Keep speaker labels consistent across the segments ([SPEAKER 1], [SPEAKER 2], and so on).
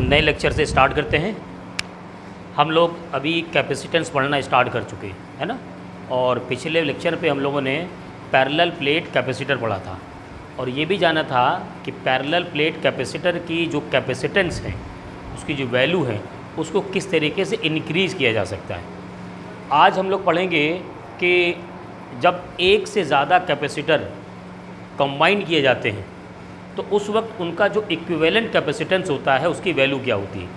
[SPEAKER 1] नए लेक्चर से स्टार्ट करते हैं। हम लोग अभी कैपेसिटेंस पढ़ना स्टार्ट कर चुके हैं, है ना। और पिछले लेक्चर पे हम लोगों ने पैरेलल प्लेट कैपेसिटर पढ़ा था और ये भी जाना था कि पैरेलल प्लेट कैपेसिटर की जो कैपेसिटेंस है, उसकी जो वैल्यू है, उसको किस तरीके से इंक्रीज़ किया जा सकता है। आज हम लोग पढ़ेंगे कि जब एक से ज़्यादा कैपेसिटर कंबाइन किए जाते हैं तो उस वक्त उनका जो इक्विवेलेंट कैपेसिटेंस होता है उसकी वैल्यू क्या होती है।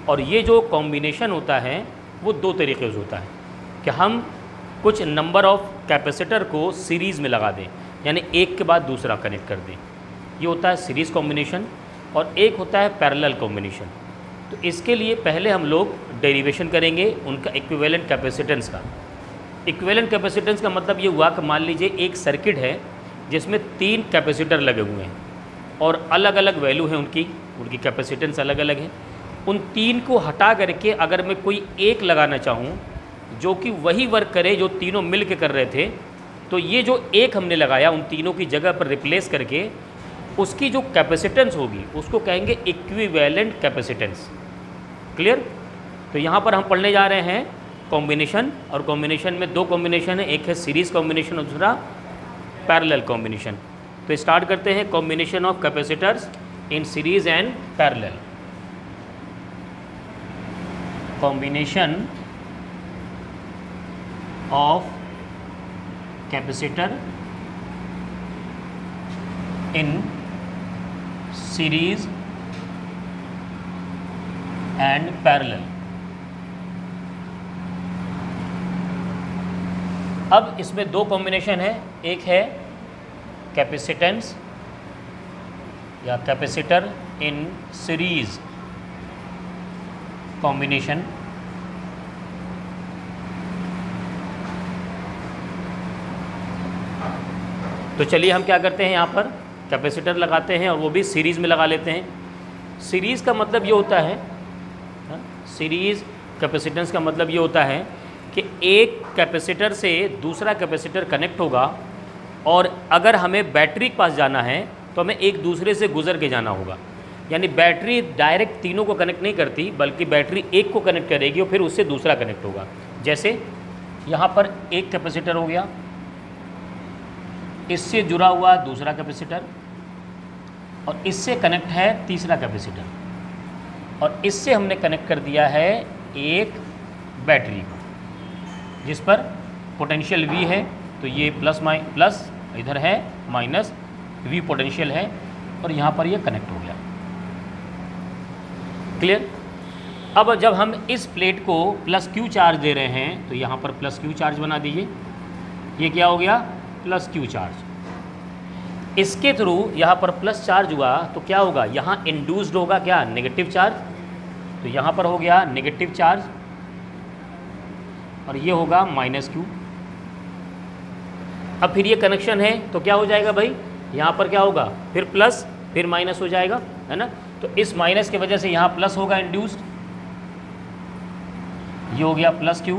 [SPEAKER 1] और ये जो कॉम्बिनेशन होता है वो दो तरीके से होता है कि हम कुछ नंबर ऑफ़ कैपेसिटर को सीरीज़ में लगा दें, यानी एक के बाद दूसरा कनेक्ट कर दें। ये होता है सीरीज़ कॉम्बिनेशन। और एक होता है पैरेलल कॉम्बिनेशन। तो इसके लिए पहले हम लोग डेरिवेशन करेंगे उनका इक्विवेलेंट कैपेसिटेंस का। इक्विवेलेंट कैपेसिटेंस का मतलब ये हुआ कि मान लीजिए एक सर्किट है जिसमें 3 कैपेसिटर लगे हुए हैं और अलग अलग वैल्यू है उनकी कैपेसिटेंस अलग अलग है। उन 3 को हटा करके अगर मैं कोई एक लगाना चाहूँ जो कि वही वर्क करे जो तीनों मिल के कर रहे थे, तो ये जो एक हमने लगाया उन तीनों की जगह पर रिप्लेस करके उसकी जो कैपेसिटेंस होगी उसको कहेंगे इक्विवेलेंट कैपेसिटेंस। क्लियर। तो यहाँ पर हम पढ़ने जा रहे हैं कॉम्बिनेशन, और कॉम्बिनेशन में 2 कॉम्बिनेशन है, एक है सीरीज़ कॉम्बिनेशन और दूसरा पैरेलल कॉम्बिनेशन। तो स्टार्ट करते हैं combination of capacitors in series and parallel. Combination of capacitor in series and parallel. अब इसमें 2 कॉम्बिनेशन है, एक है कैपेसिटेंस या कैपेसिटर इन सीरीज कॉम्बिनेशन, तो चलिए हम क्या करते हैं, यहाँ पर कैपेसिटर लगाते हैं और वो भी सीरीज़ में लगा लेते हैं। सीरीज़ का मतलब ये होता है, सीरीज़ कैपेसिटेंस का मतलब ये होता है कि एक कैपेसिटर से दूसरा कैपेसिटर कनेक्ट होगा और अगर हमें बैटरी के पास जाना है तो हमें एक दूसरे से गुजर के जाना होगा। यानी बैटरी डायरेक्ट तीनों को कनेक्ट नहीं करती, बल्कि बैटरी एक को कनेक्ट करेगी और फिर उससे दूसरा कनेक्ट होगा। जैसे यहाँ पर एक कैपेसिटर हो गया, इससे जुड़ा हुआ दूसरा कैपेसिटर और इससे कनेक्ट है तीसरा कैपेसिटर, और इससे हमने कनेक्ट कर दिया है एक बैटरी को जिस पर पोटेंशियल V है। तो ये प्लस इधर है, माइनस V पोटेंशियल है और यहाँ पर ये कनेक्ट हो गया। क्लियर। अब जब हम इस प्लेट को प्लस Q चार्ज दे रहे हैं तो यहाँ पर प्लस Q चार्ज बना दीजिए। ये क्या हो गया, प्लस Q चार्ज। इसके थ्रू यहाँ पर प्लस चार्ज हुआ तो क्या होगा, यहाँ इंड्यूस्ड होगा क्या, नेगेटिव चार्ज। तो यहाँ पर हो गया नेगेटिव चार्ज और ये होगा माइनस Q। अब फिर ये कनेक्शन है तो क्या हो जाएगा भाई, यहाँ पर क्या होगा, फिर प्लस फिर माइनस हो जाएगा, है ना। तो इस माइनस की वजह से यहाँ प्लस होगा इंड्यूस्ड, ये हो गया प्लस Q,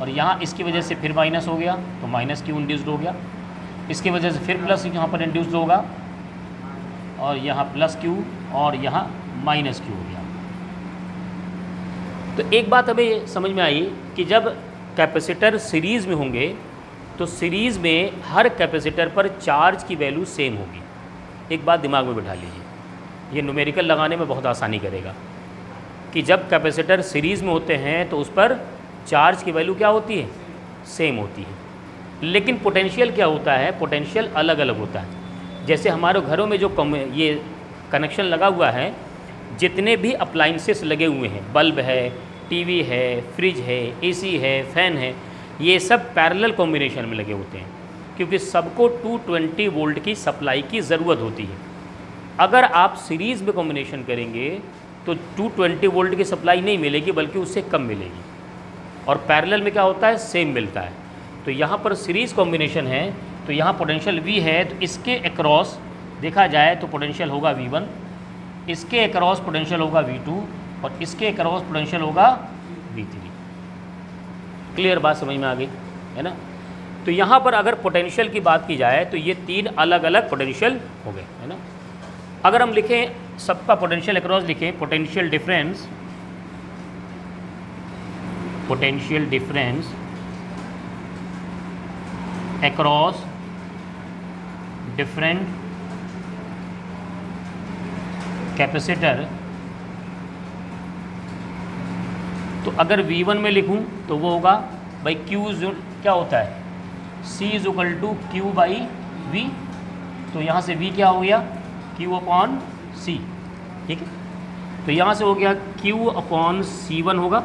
[SPEAKER 1] और यहाँ इसकी वजह से फिर माइनस हो गया तो माइनस Q इंड्यूस्ड हो गया। इसकी वजह से फिर प्लस यहाँ पर इंड्यूस्ड होगा और यहाँ प्लस Q और यहाँ माइनस Q हो गया। तो एक बात हमें समझ में आई कि जब कैपेसिटर सीरीज़ में होंगे तो सीरीज़ में हर कैपेसिटर पर चार्ज की वैल्यू सेम होगी। एक बात दिमाग में बिठा लीजिए, ये न्यूमेरिकल लगाने में बहुत आसानी करेगा कि जब कैपेसिटर सीरीज़ में होते हैं तो उस पर चार्ज की वैल्यू क्या होती है, सेम होती है। लेकिन पोटेंशियल क्या होता है, पोटेंशियल अलग अलग होता है। जैसे हमारे घरों में जो ये कनेक्शन लगा हुआ है, जितने भी अप्लाइंसेस लगे हुए हैं, बल्ब है, टीवी है, फ्रिज है, एसी है, फ़ैन है, ये सब पैरेलल कॉम्बिनेशन में लगे होते हैं क्योंकि सबको 220 वोल्ट की सप्लाई की ज़रूरत होती है। अगर आप सीरीज़ में कॉम्बिनेशन करेंगे तो 220 वोल्ट की सप्लाई नहीं मिलेगी बल्कि उससे कम मिलेगी, और पैरेलल में क्या होता है, सेम मिलता है। तो यहाँ पर सीरीज़ कॉम्बिनेशन है तो यहाँ पोटेंशियल V है तो इसके अक्रॉस देखा जाए तो पोटेंशियल होगा V1, इसके अक्रॉस पोटेंशियल होगा V2 और इसके अक्रॉस पोटेंशियल होगा V3। क्लियर बात समझ में आ गई, है ना। तो यहाँ पर अगर पोटेंशियल की बात की जाए तो ये 3 अलग अलग पोटेंशियल हो गए, है ना। अगर हम लिखें सबका पोटेंशियल अक्रॉस लिखें, potential difference across different capacitor. तो अगर V1 में लिखूं तो वो होगा भाई Q क्या होता है, C is equal to Q by V। तो यहाँ से V क्या हो गया, Q अपॉन C, ठीक है। तो यहाँ से हो गया Q अपॉन C1 होगा,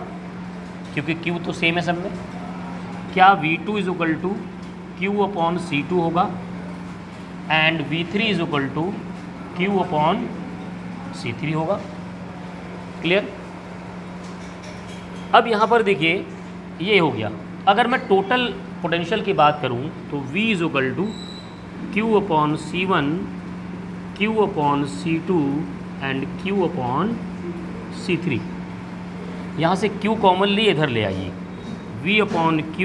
[SPEAKER 1] क्योंकि Q तो सेम है सब में। क्या V2 is equal to Q upon C2 होगा, and V3 is equal to Q upon C3 होगा। क्लियर। अब यहाँ पर देखिए ये हो गया। अगर मैं टोटल पोटेंशियल की बात करूँ तो V is equal to Q upon C1, Q upon C2 and Q upon C3। यहाँ से Q कॉमनली इधर ले आइए। V upon Q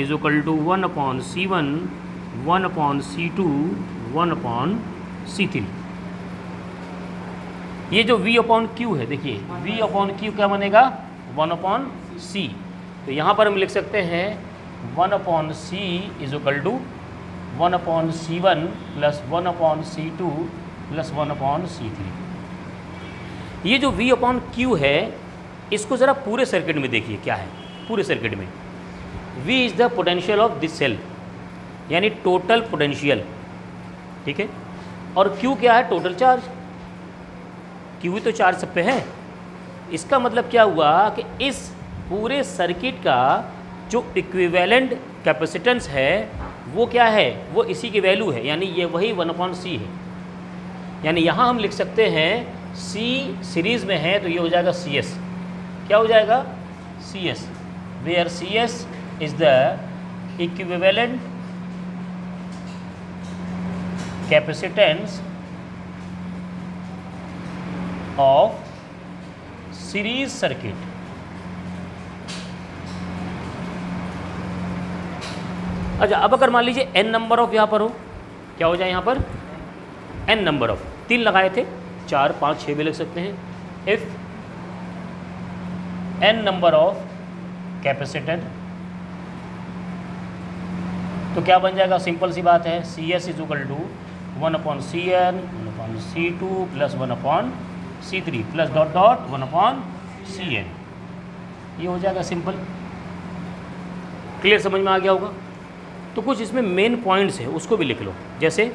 [SPEAKER 1] is equal to 1 upon C1, 1 upon C2, 1 upon C3। ये जो V अपॉन Q है, देखिए V upon Q क्या बनेगा, 1 अपॉन C। तो यहाँ पर हम लिख सकते हैं 1 upon C is equal to 1 upon C1 plus 1 upon C2 plus 1 upon C3। ये जो V अपॉन Q है, इसको ज़रा पूरे सर्किट में देखिए क्या है। पूरे सर्किट में V is the potential of this cell, यानी टोटल पोटेंशियल, ठीक है। और Q क्या है, टोटल चार्ज। Q भी तो चार्ज सब पे है। इसका मतलब क्या हुआ कि इस पूरे सर्किट का जो इक्विवेलेंट कैपेसिटेंस है वो क्या है, वो इसी की वैल्यू है, यानी ये वही 1/C है। यानी यहाँ हम लिख सकते हैं C सीरीज़ में है तो ये हो जाएगा CS। क्या हो जाएगा, CS, where CS is the equivalent capacitance of series circuit. अच्छा, अब अगर मान लीजिए n नंबर ऑफ यहाँ पर हो, क्या हो जाए यहाँ पर, n नंबर ऑफ, 3 लगाए थे, 4, 5, 6 भी लिख सकते हैं। If n number of capacitor, तो क्या बन जाएगा, सिंपल सी बात है, CS is equal to 1/CN, 1/C2 plus 1/C3 plus dot dot 1/CN। ये हो जाएगा सिंपल। क्लियर, समझ में आ गया होगा। तो कुछ इसमें मेन पॉइंट्स है, उसको भी लिख लो। जैसे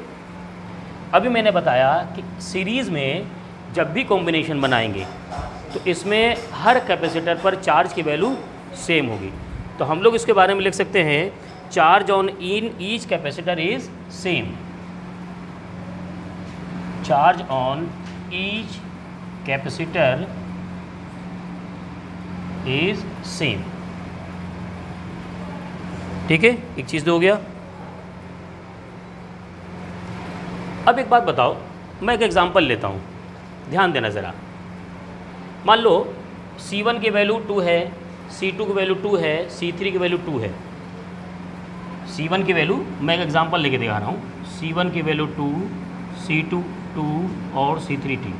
[SPEAKER 1] अभी मैंने बताया कि सीरीज़ में जब भी कॉम्बिनेशन बनाएंगे तो इसमें हर कैपेसिटर पर चार्ज की वैल्यू सेम होगी। तो हम लोग इसके बारे में लिख सकते हैं charge on in each capacitor is same. Charge on each capacitor is same, ठीक है। एक चीज़ तो हो गया। अब एक बात बताओ, मैं एक एग्जांपल लेता हूँ, ध्यान देना ज़रा। मान लो C1 की वैल्यू 2 है, C2 की वैल्यू 2 है, C3 की वैल्यू 2 है। C1 की वैल्यू, मैं एक एग्जांपल लेके दिखा रहा हूँ। C1 की वैल्यू 2, C2 2 और C3 2।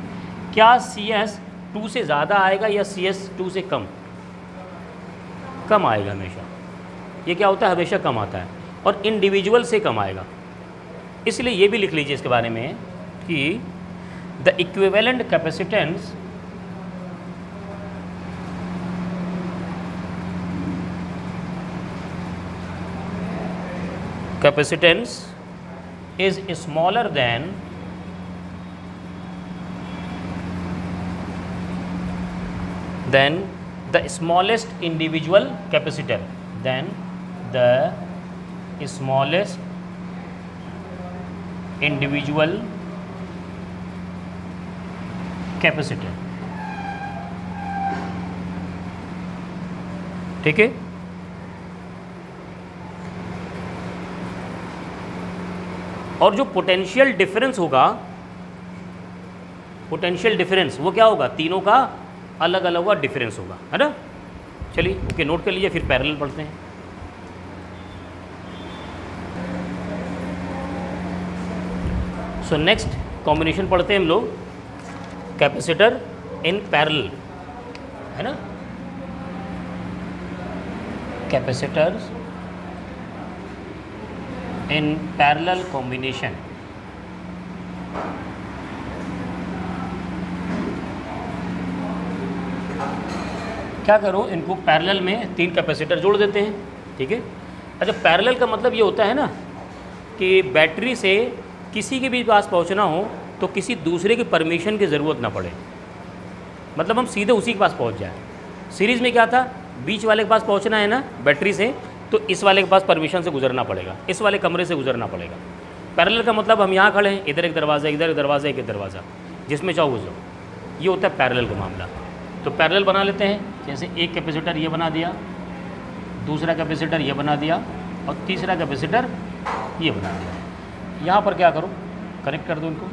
[SPEAKER 1] क्या CS 2 से ज़्यादा आएगा या CS 2 से कम? कम आएगा हमेशा। ये क्या होता है, हमेशा कम आता है, और इंडिविजुअल से कम आएगा। इसलिए ये भी लिख लीजिए इसके बारे में कि the equivalent capacitance is smaller than the smallest individual capacitor, than the smallest individual capacitor, ठीक है। और जो पोटेंशियल डिफरेंस होगा, पोटेंशियल डिफरेंस वो क्या होगा, तीनों का अलग अलग हुआ डिफरेंस होगा, है ना। चलिए ओके, नोट कर लीजिए, फिर पैरेलल पढ़ते हैं। सो नेक्स्ट कॉम्बिनेशन पढ़ते हैं हम लोग। कैपेसिटर इन पैरेलल, है ना, कैपेसिटर्स इन पैरेलल कॉम्बिनेशन। क्या करो, इनको पैरेलल में 3 कैपेसिटर जोड़ देते हैं, ठीक है। अच्छा, पैरेलल का मतलब ये होता है ना कि बैटरी से किसी के भी पास पहुंचना हो तो किसी दूसरे की परमिशन की ज़रूरत ना पड़े, मतलब हम सीधे उसी के पास पहुंच जाए। सीरीज़ में क्या था, बीच वाले के पास पहुंचना है ना बैटरी से, तो इस वाले के पास परमिशन से गुजरना पड़ेगा, इस वाले कमरे से गुजरना पड़ेगा। पैरेलल का मतलब हम यहाँ खड़े हैं, इधर एक दरवाज़ा, इधर एक दरवाज़ा, एक दरवाज़ा, जिसमें चाहो गुजरो, ये होता है पैरेलल का मामला। तो पैरेलल बना लेते हैं, जैसे एक कैपेसिटर ये बना दिया, दूसरा कैपेसिटर ये बना दिया, और तीसरा कैपेसिटर ये बना दिया। यहाँ पर क्या करो, कनेक्ट कर दो इनको,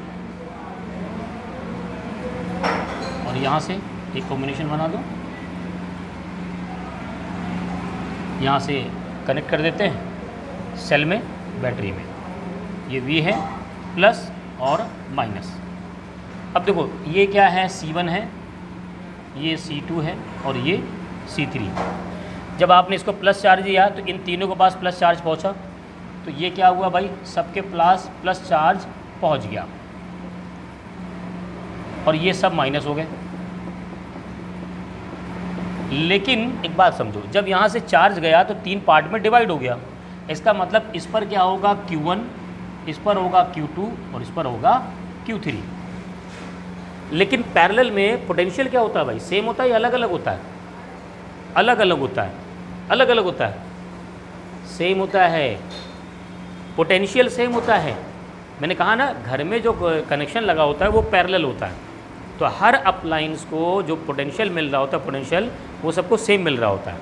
[SPEAKER 1] और यहाँ से एक कॉम्बिनेशन बना दो, यहाँ से कनेक्ट कर देते हैं सेल में, बैटरी में। ये V है, प्लस और माइनस। अब देखो ये क्या है, C1 है, ये C2 है, और ये C3। जब आपने इसको प्लस चार्ज दिया तो इन तीनों के पास प्लस चार्ज पहुंचा, तो ये क्या हुआ भाई, सबके पास प्लस चार्ज पहुंच गया, और ये सब माइनस हो गए। लेकिन एक बात समझो, जब यहाँ से चार्ज गया तो 3 पार्ट में डिवाइड हो गया। इसका मतलब इस पर क्या होगा, Q1, इस पर होगा Q2, और इस पर होगा Q3। लेकिन पैरेलल में पोटेंशियल क्या होता है भाई, सेम होता है या अलग अलग होता है? अलग अलग होता है, अलग अलग होता है, सेम होता है, पोटेंशियल सेम होता है। मैंने कहा ना, घर में जो कनेक्शन लगा होता है वो पैरेलल होता है, तो हर अप्लायंस को जो पोटेंशियल मिल रहा होता है, पोटेंशियल वो सबको सेम मिल रहा होता है,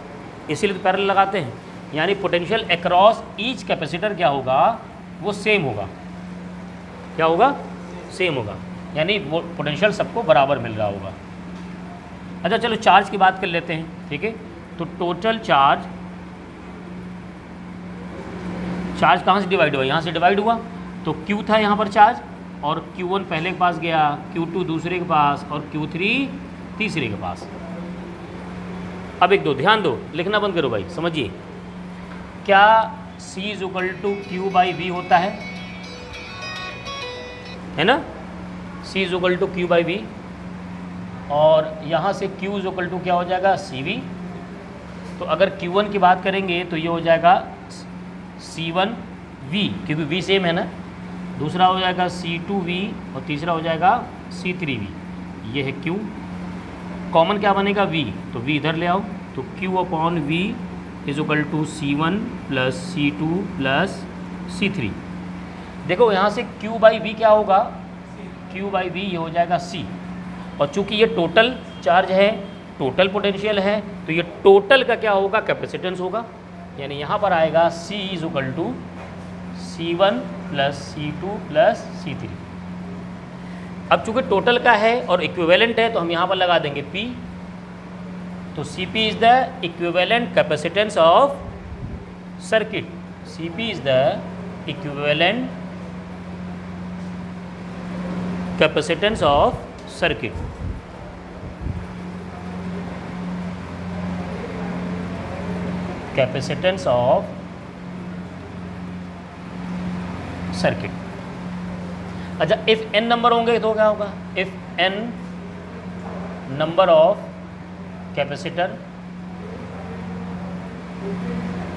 [SPEAKER 1] इसीलिए तो पैरेलल लगाते हैं। यानी पोटेंशियल अक्रॉस ईच कैपेसिटर क्या होगा, वो सेम होगा। क्या होगा, सेम होगा, यानी वो पोटेंशियल सबको बराबर मिल रहा होगा। अच्छा चलो चार्ज की बात कर लेते हैं, ठीक है। तो टोटल चार्ज कहाँ से डिवाइड हुआ, यहाँ से डिवाइड हुआ, तो Q था यहाँ पर चार्ज, और Q1 पहले के पास गया, Q2 दूसरे के पास, और Q3 तीसरे के पास। अब एक दो ध्यान दो, लिखना बंद करो भाई, समझिए। क्या C = Q/V होता है ना, C = Q/V, और यहाँ से Q = क्या हो जाएगा, CV। तो अगर Q1 की बात करेंगे तो ये हो जाएगा C1V, क्योंकि V सेम है ना, दूसरा हो जाएगा C2V, और तीसरा हो जाएगा C3V। ये है Q, कॉमन क्या बनेगा, V, तो V इधर ले आओ, तो Q/V = C1 + C2 + C3। देखो यहाँ से Q/V क्या होगा, Q/V ये हो जाएगा C, और चूंकि ये टोटल चार्ज है, टोटल पोटेंशियल है, तो ये टोटल का क्या होगा, कैपेसिटेंस होगा। यानी यहाँ पर आएगा C = C1 + C2 + C3। अब चूंकि टोटल का है और इक्विवेलेंट है, तो हम यहाँ पर लगा देंगे P, तो Cp is the equivalent capacitance of circuit. Cp is the equivalent capacitance of circuit. Capacitance of circuit. अच्छा, इफ़ n नंबर होंगे तो क्या होगा, if n number of capacitor,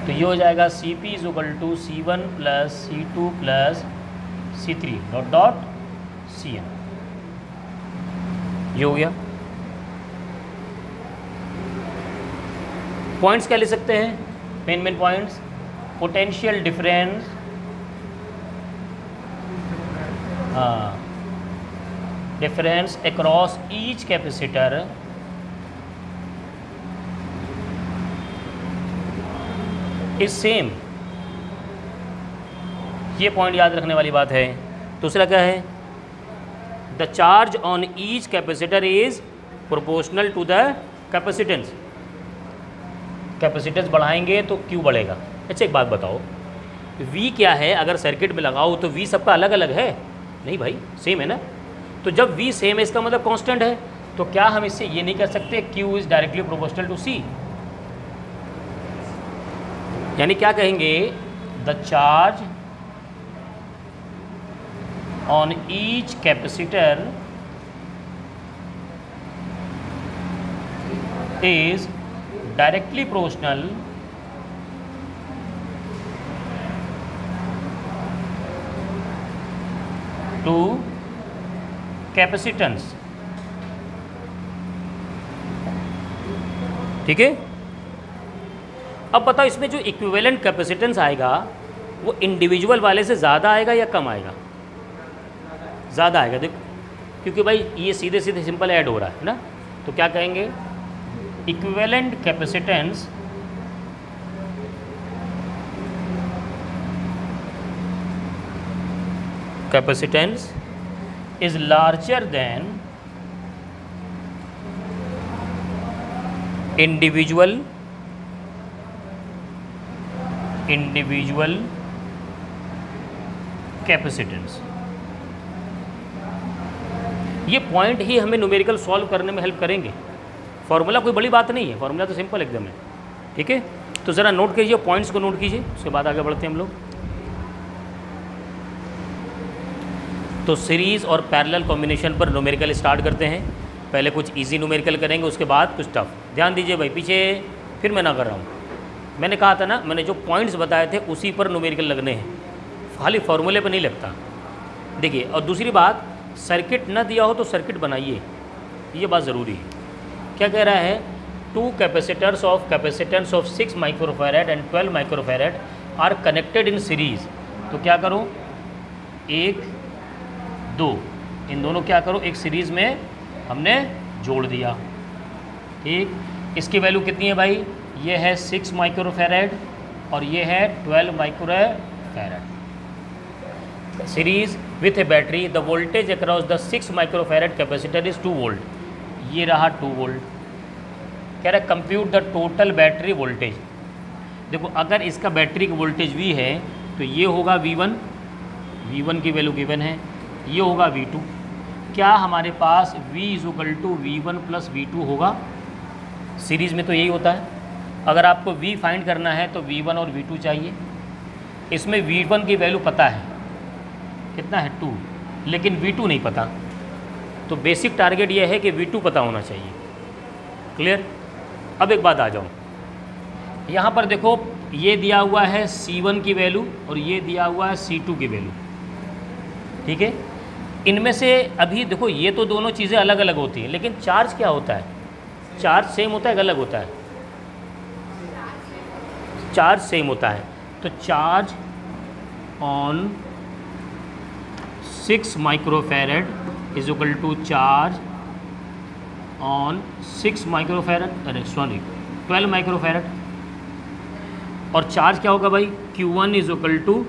[SPEAKER 1] तो ये हो जाएगा Cp = C1 + C2 + C3 Cn। ये हो गया। पॉइंट्स क्या ले सकते हैं, main points, potential difference, difference across each capacitor is same. ये पॉइंट याद रखने वाली बात है। दूसरा क्या है, the charge on each capacitor is proportional to the capacitance. Capacitance बढ़ाएंगे तो Q बढ़ेगा। अच्छा एक बात बताओ, V क्या है, अगर सर्किट में लगाओ तो V सबका अलग अलग है? नहीं भाई, सेम है ना। तो जब v सेम है इसका मतलब कांस्टेंट है, तो क्या हम इससे ये नहीं कर सकते q is directly proportional to c? यानी क्या कहेंगे, the charge on each capacitor is directly proportional to capacitance। ठीक है, अब बताओ इसमें जो इक्विवेलेंट कैपेसिटेंस आएगा वो इंडिविजुअल वाले से ज़्यादा आएगा या कम आएगा? ज़्यादा आएगा। देखो, क्योंकि भाई ये सीधे सीधे सिंपल ऐड हो रहा है ना, तो क्या कहेंगे, equivalent capacitance is larger than individual capacitance. ये पॉइंट ही हमें न्यूमेरिकल सॉल्व करने में हेल्प करेंगे। फॉर्मूला कोई बड़ी बात नहीं है, फॉर्मूला तो सिंपल एकदम है। ठीक है, तो ज़रा नोट कीजिए, पॉइंट्स को नोट कीजिए, उसके बाद आगे बढ़ते हैं हम लोग। तो सीरीज़ और पैरेलल कॉम्बिनेशन पर न्यूमेरिकल स्टार्ट करते हैं। पहले कुछ इजी न्यूमेरिकल करेंगे, उसके बाद कुछ टफ। ध्यान दीजिए भाई, पीछे फिर मैं ना कर रहा हूँ, मैंने कहा था ना, मैंने जो पॉइंट्स बताए थे उसी पर न्यूमेरिकल लगने हैं, खाली फार्मूले पर नहीं लगता। देखिए, और दूसरी बात, सर्किट ना दिया हो तो सर्किट बनाइए, ये बात ज़रूरी है। क्या कह रहा है, two capacitors of capacitance of 6 microfarad and 12 microfarad are connected in series. तो क्या करो, 1 2, इन दोनों क्या करो, एक सीरीज़ में हमने जोड़ दिया। ठीक, इसकी वैल्यू कितनी है भाई, ये है 6 माइक्रोफैरेड और ये है 12 microfarad. Series with A battery, the voltage across the 6 microfarad capacitor is 2 volt. ये रहा 2 वोल्ट। कह रहा है compute the total battery voltage. देखो, अगर इसका बैटरी का वोल्टेज V है तो ये होगा V1, V1 की वैल्यू गिवन है, ये होगा V2। क्या हमारे पास V = V1 + V2 होगा? सीरीज़ में तो यही होता है। अगर आपको V फाइंड करना है तो V1 और V2 चाहिए। इसमें V1 की वैल्यू पता है, कितना है 2, लेकिन V2 नहीं पता। तो बेसिक टारगेट ये है कि V2 पता होना चाहिए। क्लियर? अब एक बात आ जाओ, यहाँ पर देखो, ये दिया हुआ है C1 की वैल्यू और ये दिया हुआ है C2 की वैल्यू। ठीक है, इनमें से अभी देखो, ये तो दोनों चीज़ें अलग अलग होती हैं, लेकिन चार्ज क्या होता है? चार्ज सेम होता है, अलग होता है? चार्ज सेम होता है। तो charge on 6 microfarad is equal to charge on 6 microfarad, अरे सॉरी 12 माइक्रोफैरेड। और चार्ज क्या होगा भाई, Q1 इज इक्वल टू,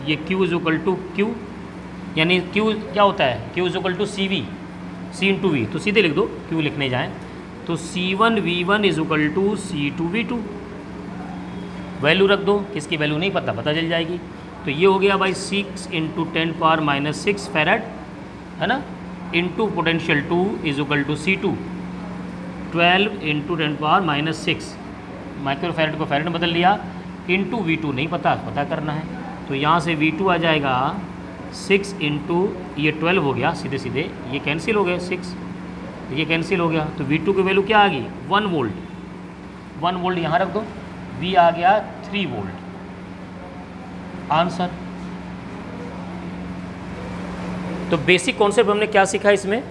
[SPEAKER 1] ये Q is equal to Q, यानी Q क्या होता है, Q is equal to CV, C × V। तो सीधे लिख दो, Q लिखने जाएँ तो C1 V1 is equal to C2 V2। Value रख दो, किसकी वैल्यू नहीं पता, पता चल जाएगी। तो ये हो गया भाई 6 × 10⁻⁻6 फैरेड, है ना, into potential 2 is equal to C2, 12 × 10⁻⁻6 microfarad को फैरेड में बदल लिया, इंटू V2 नहीं पता, पता करना है। तो यहाँ से V2 आ जाएगा 6 × ये 12 हो गया, सीधे सीधे ये कैंसिल हो गया, 6 ये कैंसिल हो गया। तो V2 की वैल्यू क्या आ गई, 1 वोल्ट। 1 वोल्ट यहाँ रख दो, V आ गया 3 वोल्ट। आंसर। तो बेसिक कॉन्सेप्ट हमने क्या सीखा इसमें,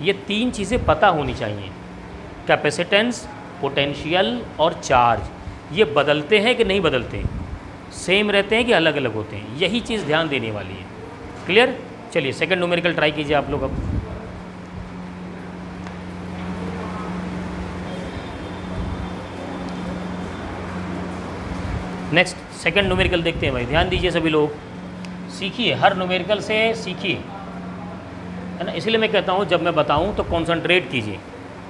[SPEAKER 1] ये 3 चीज़ें पता होनी चाहिए, कैपेसिटेंस, पोटेंशियल और चार्ज। ये बदलते हैं कि नहीं बदलते, सेम रहते हैं कि अलग अलग होते हैं, यही चीज़ ध्यान देने वाली है। क्लियर? चलिए सेकंड न्यूमेरिकल ट्राई कीजिए आप लोग। अब नेक्स्ट सेकंड न्यूमेरिकल देखते हैं भाई। ध्यान दीजिए सभी लोग, सीखिए, हर न्यूमेरिकल से सीखिए, है ना। इसलिए मैं कहता हूँ जब मैं बताऊँ तो कंसंट्रेट कीजिए,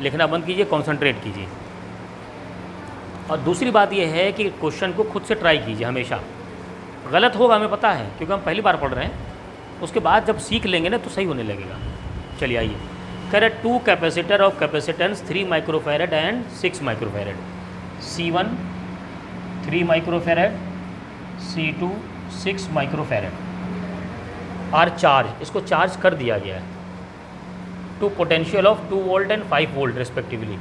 [SPEAKER 1] लिखना बंद कीजिए, कंसंट्रेट कीजिए। और दूसरी बात यह है कि क्वेश्चन को खुद से ट्राई कीजिए हमेशा। गलत होगा हमें पता है, क्योंकि हम पहली बार पढ़ रहे हैं, उसके बाद जब सीख लेंगे ना तो सही होने लगेगा। चलिए आइए, कह रहे 2 capacitor of capacitance 3 microfarad and 6 microfarad, C1 3 microfarad, C2 6 microfarad are charge, इसको चार्ज कर दिया गया है to potential of 2 volt and 5 volt respectively.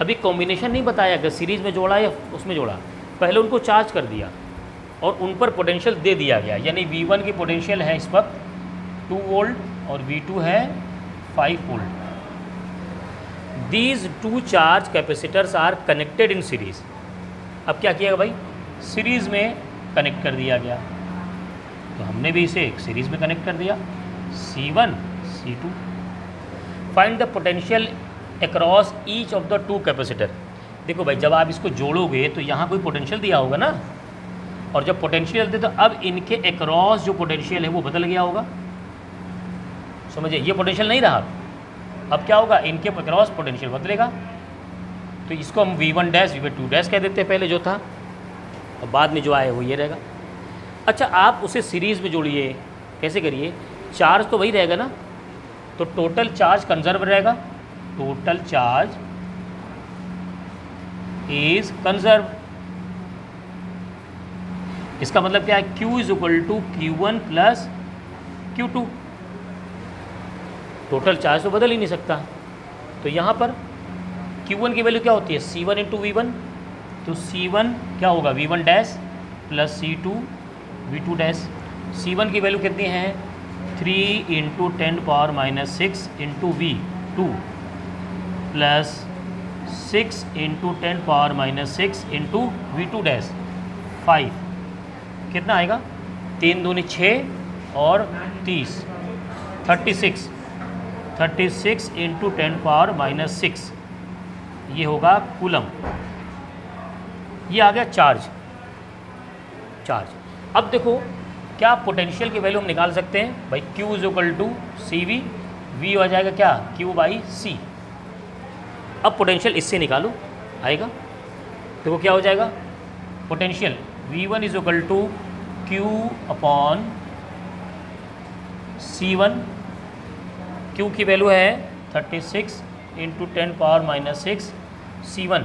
[SPEAKER 1] अभी कॉम्बिनेशन नहीं बताया कि सीरीज़ में जोड़ा या उसमें जोड़ा, पहले उनको चार्ज कर दिया और उन पर पोटेंशियल दे दिया गया। यानी V1 की पोटेंशियल है इस वक्त 2 वोल्ट और V2 है 5 volt. These 2 charge capacitors are connected in series. अब क्या किया भाई, सीरीज़ में कनेक्ट कर दिया गया, तो हमने भी इसे एक सीरीज़ में कनेक्ट कर दिया, C1 C2। Find the potential across each of the 2 capacitor. देखो भाई, जब आप इसको जोड़ोगे तो यहाँ कोई पोटेंशियल दिया होगा ना, और जब पोटेंशियल दे तो अब इनके अक्रॉस जो पोटेंशियल है वो बदल गया होगा। समझिए, ये पोटेंशियल नहीं रहा, अब क्या होगा, इनके अक्रॉस पोटेंशियल बदलेगा। तो इसको हम V1 डैश V2 डैश कह देते हैं पहले जो था, और बाद में जो आए वो ये रहेगा। अच्छा, आप उसे सीरीज़ में जोड़िए, कैसे करिए, चार्ज तो वही रहेगा ना, तो टोटल चार्ज कंजर्व रहेगा, टोटल चार्ज इज कंजर्व। इसका मतलब क्या है, Q is equal to Q1 plus Q2। Total charge तो बदल ही नहीं सकता, तो यहाँ पर Q1 की वैल्यू क्या होती है, C1 इंटू V1, तो C1 क्या होगा, V1 dash plus C2 V2 dash. C1 की वैल्यू कितनी है, 3 into 10⁻⁻6 into V2 plus 6 into 10⁻⁻6 into V2 dash 5। कितना आएगा, 3 दूनी 6 और 30, 36 इंटू 10⁻⁻6, ये होगा कूलम। ये आ गया चार्ज। अब देखो, क्या पोटेंशियल की वैल्यू हम निकाल सकते हैं भाई, Q is equal to CV, V हो जाएगा क्या, Q बाई C। अब पोटेंशियल इससे निकालो, आएगा, देखो क्या हो जाएगा, potential V1 is equal to Q upon C1। Q की वैल्यू है 36 इंटू 10⁻⁻6, C1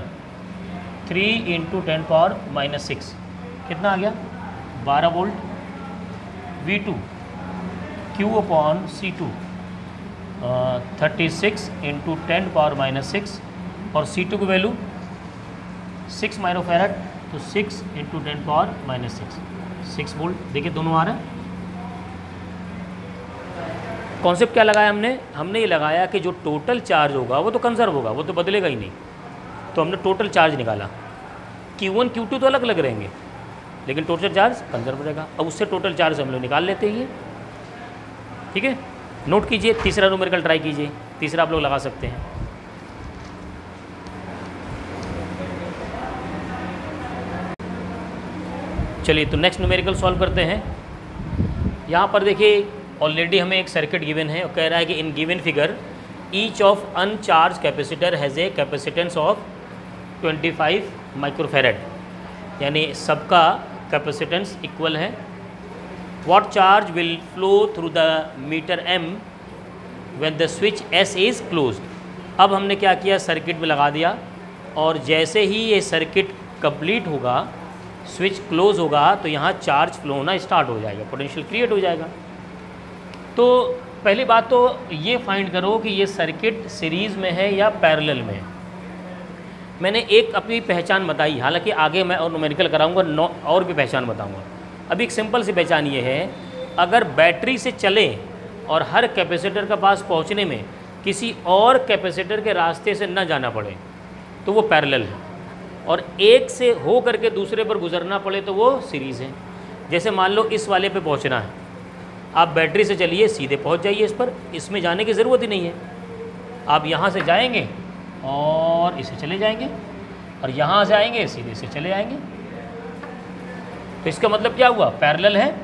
[SPEAKER 1] 3 इंटू 10⁻⁻6, कितना आ गया, 12 volt. V2 Q upon C2 36 into 10⁻⁻6, और C2 की वैल्यू 6 माइक्रोफैरड, तो 6 इंटू 10⁻⁻6, 6 वोल्ट। देखिए दोनों आ रहे हैं। कॉन्सेप्ट क्या लगाया हमने ये लगाया कि जो टोटल चार्ज होगा वो तो कंजर्व होगा, वो तो बदलेगा ही नहीं, तो हमने टोटल चार्ज निकाला। Q1 Q2 तो अलग अलग रहेंगे, लेकिन टोटल चार्ज कंजर्व रहेगा। अब उससे टोटल चार्ज हम लोग निकाल लेते हैं, ठीक है। नोट कीजिए, तीसरा न्यूमेरिकल ट्राई कीजिए, तीसरा आप लोग लगा सकते हैं। चलिए, तो नेक्स्ट न्यूमेरिकल सॉल्व करते हैं। यहाँ पर देखिए, ऑलरेडी हमें एक सर्किट गिवन है और कह रहा है कि in given figure each of uncharge capacitor has a capacitance of 25 microfarad, यानी सबका कैपेसिटेंस इक्वल है। What charge will flow through the meter M when the switch S is closed. अब हमने क्या किया, सर्किट में लगा दिया, और जैसे ही ये सर्किट कंप्लीट होगा, स्विच क्लोज होगा, तो यहाँ चार्ज फ्लो होना स्टार्ट हो जाएगा, पोटेंशियल क्रिएट हो जाएगा। तो पहली बात तो ये फाइंड करो कि ये सर्किट सीरीज़ में है या पैरेलल में है। मैंने एक अपनी पहचान बताई, हालांकि आगे मैं और न्यूमेरिकल कराऊंगा, और भी पहचान बताऊंगा। अभी एक सिंपल सी पहचान ये है, अगर बैटरी से चले और हर कैपेसिटर के पास पहुंचने में किसी और कैपेसिटर के रास्ते से न जाना पड़े तो वो पैरेलल है, और एक से हो करके दूसरे पर गुजरना पड़े तो वो सीरीज़ है। जैसे मान लो इस वाले पे पहुंचना है, आप बैटरी से चलिए, सीधे पहुंच जाइए इस पर, इसमें जाने की ज़रूरत ही नहीं है। आप यहाँ से जाएंगे और इसे चले जाएंगे, और यहाँ से आएंगे सीधे से चले आएंगे। तो इसका मतलब क्या हुआ, पैरेलल है।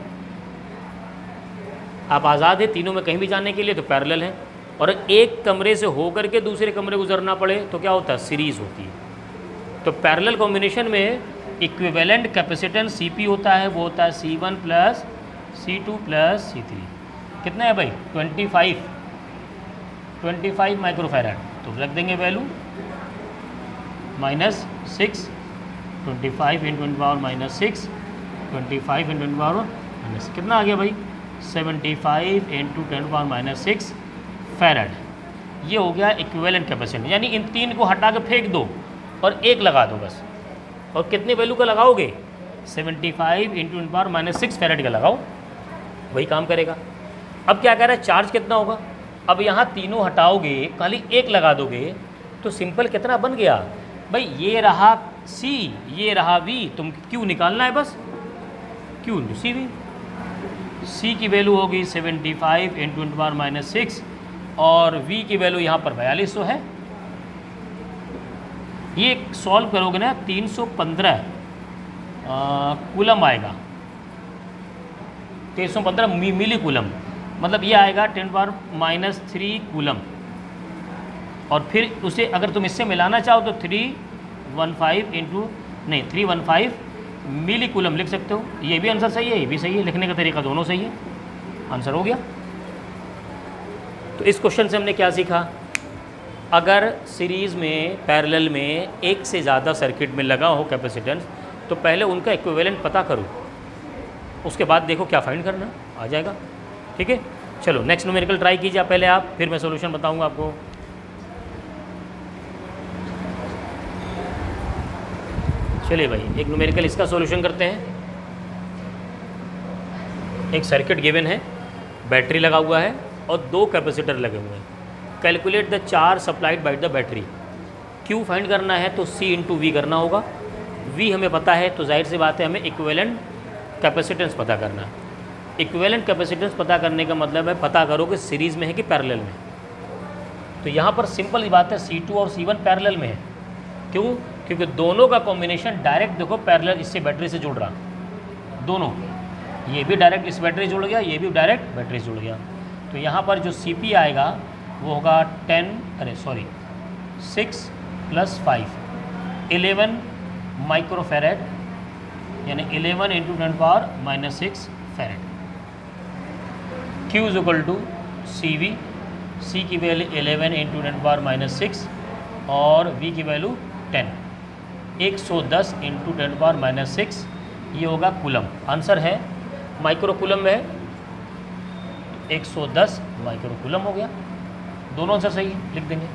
[SPEAKER 1] आप आज़ाद है तीनों में कहीं भी जाने के लिए, तो पैरेलल है। और एक कमरे से होकर के दूसरे कमरे गुजरना पड़े तो क्या होता है, सीरीज़ होती है। तो पैरेलल कॉम्बिनेशन में इक्विवेलेंट कैपेसिटेंस CP होता है, वो होता है C1 plus C2 plus C3। कितना है भाई 25 माइक्रोफैराड, तो रख देंगे वैल्यू -6, 25 × 10⁻⁻6, 25 × 10⁻⁻⁻, कितना आ गया भाई 75 × 10⁻⁻6 फैराड। ये हो गया इक्विवेलेंट कैपेसिटेंस, यानी इन तीन को हटा के फेंक दो और एक लगा दो बस। और कितने वैल्यू का लगाओगे 75 × 10⁻⁻6 फैराड का लगाओ, वही काम करेगा। अब क्या कह रहा है चार्ज कितना होगा, अब यहाँ तीनों हटाओगे खाली एक लगा दोगे तो सिंपल कितना बन गया भाई, ये रहा C, ये रहा V, तुम Q निकालना है बस, Q CV। C की वैल्यू होगी 75 × 10⁻⁻6 और V की वैल्यू यहाँ पर 4200 है। ये सॉल्व करोगे ना 315 कूलम आएगा, 315 मिली कूलम, मतलब ये आएगा 10⁻³ कूलम। और फिर उसे अगर तुम इससे मिलाना चाहो तो 315 मिली कूलम लिख सकते हो। ये भी आंसर सही है, ये भी सही है, लिखने का तरीका दोनों सही है, आंसर हो गया। तो इस क्वेश्चन से हमने क्या सीखा, अगर सीरीज़ में पैरेलल में एक से ज़्यादा सर्किट में लगा हो कैपेसिटेंस तो पहले उनका इक्विवेलेंट पता करो, उसके बाद देखो क्या फाइंड करना आ जाएगा। ठीक है, चलो नेक्स्ट न्यूमेरिकल ट्राई कीजिए पहले आप, फिर मैं सॉल्यूशन बताऊंगा आपको। चलिए भाई एक न्यूमेरिकल इसका सॉल्यूशन करते हैं। एक सर्किट गिवन है, बैटरी लगा हुआ है और 2 कैपेसिटर लगे हुए हैं। Calculate the charge supplied by the battery. Q find करना है तो C × V करना होगा। V हमें पता है तो जाहिर सी बात है हमें इक्विवेलेंट कैपेसिटेंस पता करना है। इक्विवेलेंट कैपेसिटेंस पता करने का मतलब है पता करो कि सीरीज़ में है कि पैरेलल में। तो यहाँ पर सिंपल ही बात है C2 और C1 पैरेलल में है। क्यों? क्योंकि दोनों का कॉम्बिनेशन डायरेक्ट देखो पैरेलल इससे बैटरी से जुड़ रहा, दोनों, ये भी डायरेक्ट इस बैटरी से जुड़ गया, ये भी डायरेक्ट बैटरी से जुड़ गया। तो यहाँ पर जो CP आएगा वो होगा 6 + 5 11 माइक्रोफैराड, यानी 11 × 10⁻⁻6 फैराड। Q = CV, C की वैल्यू 11 × 10⁻⁻6 और V की वैल्यू 10, 110 × 10⁻⁻6, ये होगा कूलम। आंसर है माइक्रो कूलम में 110 माइक्रो कूलम हो गया। दोनों आंसर सही है, लिख देंगे।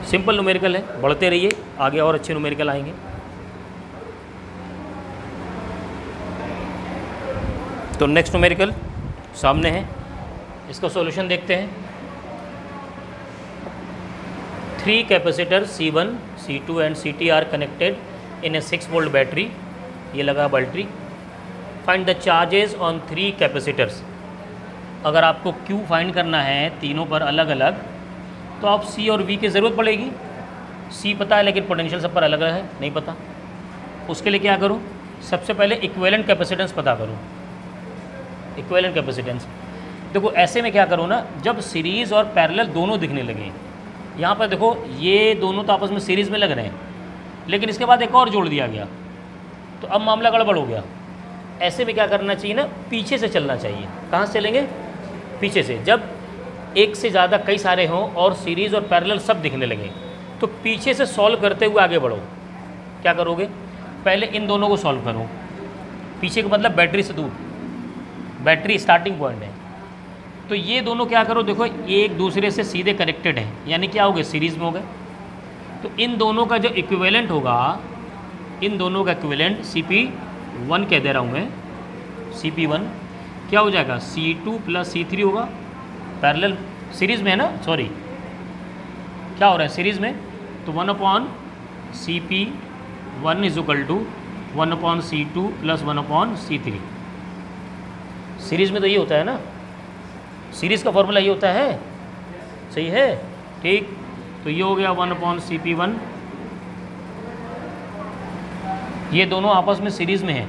[SPEAKER 1] सिंपल न्यूमेरिकल है, बढ़ते रहिए आगे और अच्छे न्यूमेरिकल आएंगे। तो नेक्स्ट न्यूमेरिकल सामने है, इसका सॉल्यूशन देखते हैं। 3 capacitor C1, C2 and CT are connected in a 6 volt battery, ये लगा battery. Find the charges on 3 capacitors. अगर आपको Q फाइंड करना है तीनों पर अलग अलग तो आप C और V की ज़रूरत पड़ेगी। C पता है लेकिन पोटेंशियल सब पर अलग है, नहीं पता। उसके लिए क्या करो, सबसे पहले इक्विवेलेंट कैपेसिटेंस पता करो। इक्विवेलेंट कैपेसिटेंस देखो ऐसे में क्या करो ना, जब सीरीज़ और पैरेलल दोनों दिखने लगे, यहाँ पर देखो ये दोनों तो आपस में सीरीज़ में लग रहे हैं लेकिन इसके बाद एक और जोड़ दिया गया तो अब मामला गड़बड़ हो गया। ऐसे में क्या करना चाहिए ना, पीछे से चलना चाहिए। कहाँ से चलेंगे? पीछे से। जब एक से ज़्यादा कई सारे हों और सीरीज़ और पैरेलल सब दिखने लगे तो पीछे से सॉल्व करते हुए आगे बढ़ो। क्या करोगे, पहले इन दोनों को सॉल्व करो। पीछे का मतलब बैटरी से दूर, बैटरी स्टार्टिंग पॉइंट है। तो ये दोनों क्या करो, देखो एक दूसरे से सीधे कनेक्टेड है, यानी क्या हो गए, सीरीज़ में हो गए। तो इन दोनों का जो इक्विवेलेंट होगा, इन दोनों का इक्विवेलेंट CP1 कह दे रहा हूँ मैं, CP1 क्या हो जाएगा, C2 + C3 होगा। पैरेलल सीरीज़ में है ना, सॉरी क्या हो रहा है सीरीज़ में, तो 1/CP1 = 1/C2 + 1/C3। सीरीज़ में तो ये होता है ना, सीरीज़ का फॉर्मूला ये होता है, सही है, ठीक। तो ये हो गया 1/CP1, ये दोनों आपस में सीरीज़ में है।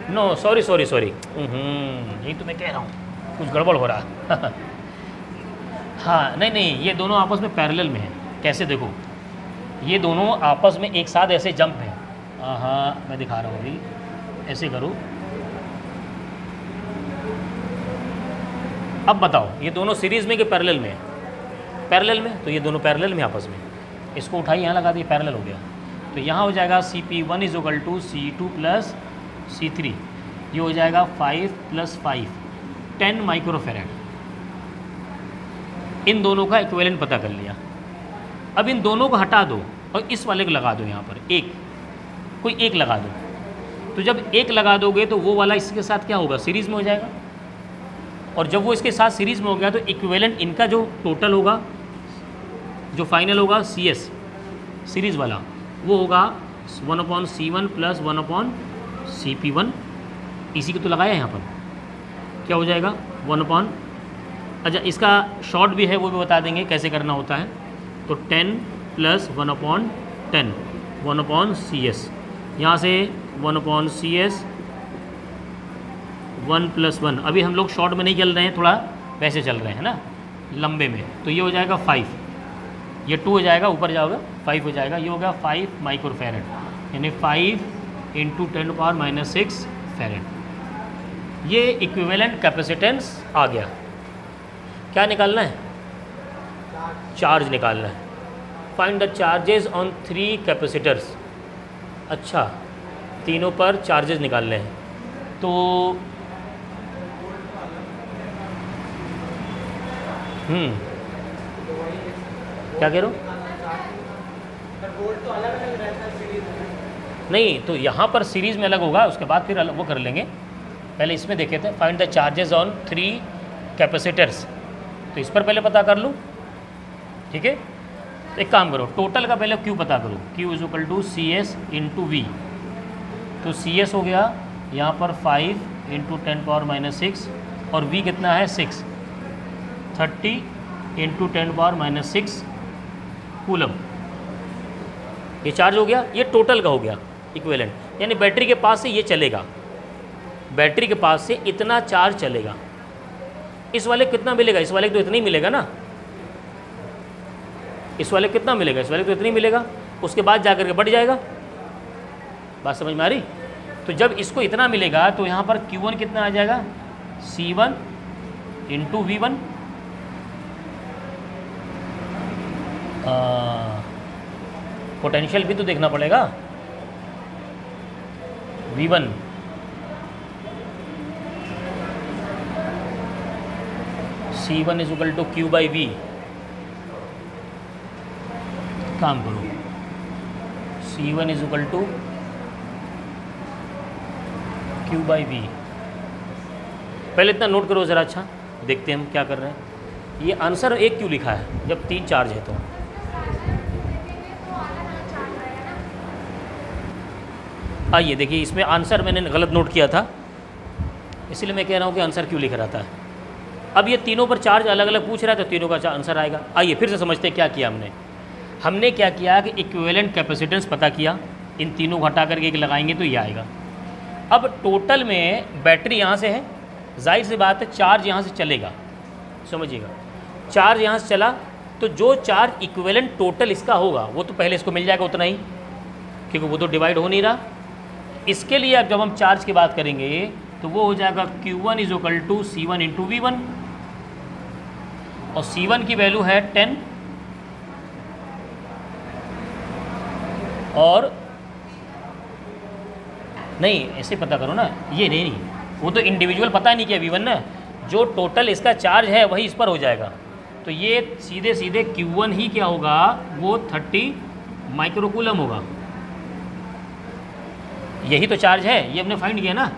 [SPEAKER 1] नो सॉरी यही तो मैं कह रहा हूँ, कुछ गड़बड़ हो रहा है हाँ नहीं, ये दोनों आपस में पैरेलल में है। कैसे देखो, ये दोनों आपस में एक साथ ऐसे जंप हैं। हाँ मैं दिखा रहा हूँ अभी, ऐसे करो, अब बताओ ये दोनों सीरीज़ में कि पैरेलल में? पैरेलल में, तो ये दोनों पैरेलल में आपस में। इसको उठाई यहाँ लगा दी, पैरेलल हो गया। तो यहाँ हो जाएगा CP1 = C2 + C3, ये हो जाएगा 5 + 5 10 माइक्रोफेरेड। इन दोनों का इक्विवेलेंट पता कर लिया। अब इन दोनों को हटा दो और इस वाले को लगा दो यहाँ पर, कोई एक लगा दो। तो जब एक लगा दोगे तो वो वाला इसके साथ क्या होगा, सीरीज़ में हो जाएगा। और जब वो इसके साथ सीरीज़ में हो गया तो इक्विवेलेंट इनका जो टोटल होगा, जो फाइनल होगा CS सीरीज़ वाला, वो होगा 1/C1 + 1/CP1। इसी को तो लगाया यहाँ पर, क्या हो जाएगा 1/। अच्छा इसका शॉर्ट भी है, वो भी बता देंगे कैसे करना होता है। तो 10 + 1/10 1/CS, यहाँ से 1/CS 1 + 1। अभी हम लोग शॉर्ट में नहीं चल रहे हैं, थोड़ा वैसे चल रहे हैं ना, लंबे में। तो ये हो जाएगा 5, ये 2 हो जाएगा, ऊपर जाओगे 5 हो जाएगा। ये हो गया 5 माइक्रोफेरेड, यानी 5 × 10⁻⁻6 फेरेड। ये इक्विवेलेंट कैपेसिटेंस आ गया। क्या निकालना है? चार्ज निकालना है। Find the charges on 3 capacitors. अच्छा, तीनों पर चार्जेस निकालने हैं। तो क्या कह रहे हो? नहीं, तो यहाँ पर सीरीज़ में अलग होगा, उसके बाद फिर अलग वो कर लेंगे। पहले इसमें देखे थे, find the charges on 3 capacitors. तो इस पर पहले पता कर लूँ, ठीक है। तो एक काम करो, टोटल का पहले Q पता करो। Q = CS × V। तो CS हो गया यहाँ पर 5 × 10⁻⁻6 और V कितना है 6, 30 × 10⁻⁻6 कूलम। ये चार्ज हो गया, ये टोटल का हो गया इक्विवेलेंट। यानी बैटरी के पास से ये चलेगा, बैटरी के पास से इतना चार्ज चलेगा। इस वाले कितना मिलेगा? इस वाले को तो इतना ही मिलेगा ना। इस वाले कितना मिलेगा? इस वाले को तो इतना ही मिलेगा। उसके बाद जाकर के बढ़ जाएगा। बात समझ में आ रही? तो जब इसको इतना मिलेगा तो यहाँ पर Q1 कितना आ जाएगा, C1 × V1। पोटेंशियल भी तो देखना पड़ेगा। V1 C1 = Q/V। काम करो, C1 = Q/V। पहले इतना नोट करो ज़रा। अच्छा देखते हैं हम क्या कर रहे हैं। ये आंसर एक क्यों लिखा है जब 3 चार्ज है? तो आइए देखिए, इसमें आंसर मैंने गलत नोट किया था, इसलिए मैं कह रहा हूँ कि आंसर क्यों लिख रहा था। अब ये तीनों पर चार्ज अलग अलग पूछ रहा है तो तीनों का आंसर आएगा। आइए फिर से समझते हैं क्या किया हमने क्या किया कि इक्विवेलेंट कैपेसिटेंस पता किया, इन तीनों को हटा करके एक लगाएंगे तो ये आएगा। अब टोटल में बैटरी यहाँ से है, जाहिर सी बात है चार्ज यहाँ से चलेगा। समझिएगा, चार्ज यहाँ से चला तो जो चार्ज इक्विवेलेंट टोटल इसका होगा वो तो पहले इसको मिल जाएगा उतना ही, क्योंकि वो तो डिवाइड हो नहीं रहा। इसके लिए अब जब हम चार्ज की बात करेंगे तो वो हो जाएगा Q1 = C1 × V1 और C1 की वैल्यू है 10 और नहीं ऐसे पता करो ना, ये नहीं वो तो इंडिविजुअल पता नहीं किया V1 ना, जो टोटल इसका चार्ज है वही इस पर हो जाएगा। तो ये सीधे सीधे Q1 ही क्या होगा, वो 30 माइक्रोकूलम होगा। यही तो चार्ज है, ये हमने फाइंड किया ना।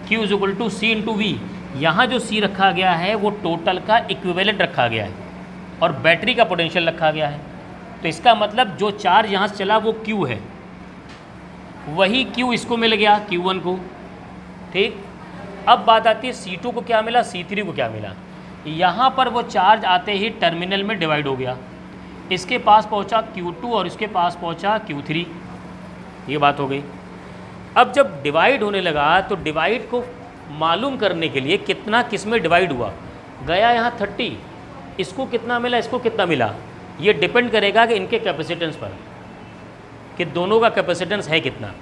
[SPEAKER 1] Q = C × V। यहाँ जो C रखा गया है वो टोटल का इक्विवेलेंट रखा गया है और बैटरी का पोटेंशियल रखा गया है। तो इसका मतलब जो चार्ज यहाँ से चला वो Q है, वही Q इसको मिल गया Q1 को। ठीक, अब बात आती है C2 को क्या मिला, C3 को क्या मिला। यहाँ पर वो चार्ज आते ही टर्मिनल में डिवाइड हो गया, इसके पास पहुँचा Q2 और इसके पास पहुँचा Q3। ये बात हो गई। अब जब डिवाइड होने लगा तो डिवाइड को मालूम करने के लिए कितना किस में डिवाइड हुआ, गया यहाँ 30, इसको कितना मिला, इसको कितना मिला, ये डिपेंड करेगा कि इनके कैपेसिटेंस पर, कि दोनों का कैपेसिटेंस है कितना।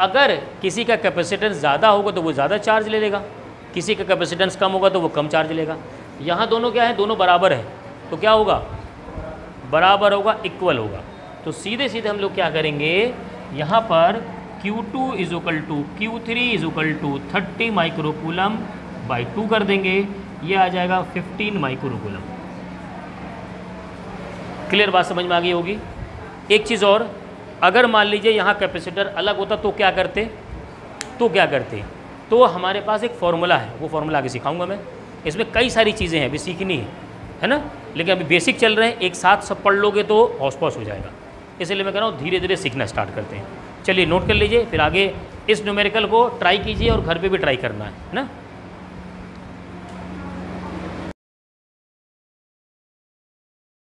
[SPEAKER 1] अगर किसी का कैपेसिटेंस ज़्यादा होगा तो वो ज़्यादा चार्ज ले लेगा किसी का कैपेसिटेंस कम होगा तो वो कम चार्ज लेगा। यहाँ दोनों क्या है, दोनों बराबर है, तो क्या होगा, बराबर होगा, इक्वल होगा। तो सीधे सीधे हम लोग क्या करेंगे, यहाँ पर Q2 is equal to Q3 is equal to 30 microcoulomb by 2 कर देंगे, ये आ जाएगा 15 माइक्रोकूलम। क्लियर बात समझ में आ गई होगी। एक चीज़ और, अगर मान लीजिए यहाँ कैपेसिटर अलग होता तो क्या करते, तो हमारे पास एक फॉर्मूला है, वो फॉर्मूला आगे सिखाऊंगा मैं। इसमें कई सारी चीज़ें हैं, अभी सीखनी है ना, लेकिन अभी बेसिक चल रहे हैं, एक साथ सब पढ़ लोगे तो हौस पौस हो जाएगा, इसलिए मैं कह रहा हूँ धीरे धीरे सीखना स्टार्ट करते हैं। चलिए नोट कर लीजिए, फिर आगे इस न्यूमेरिकल को ट्राई कीजिए और घर पे भी ट्राई करना है ना।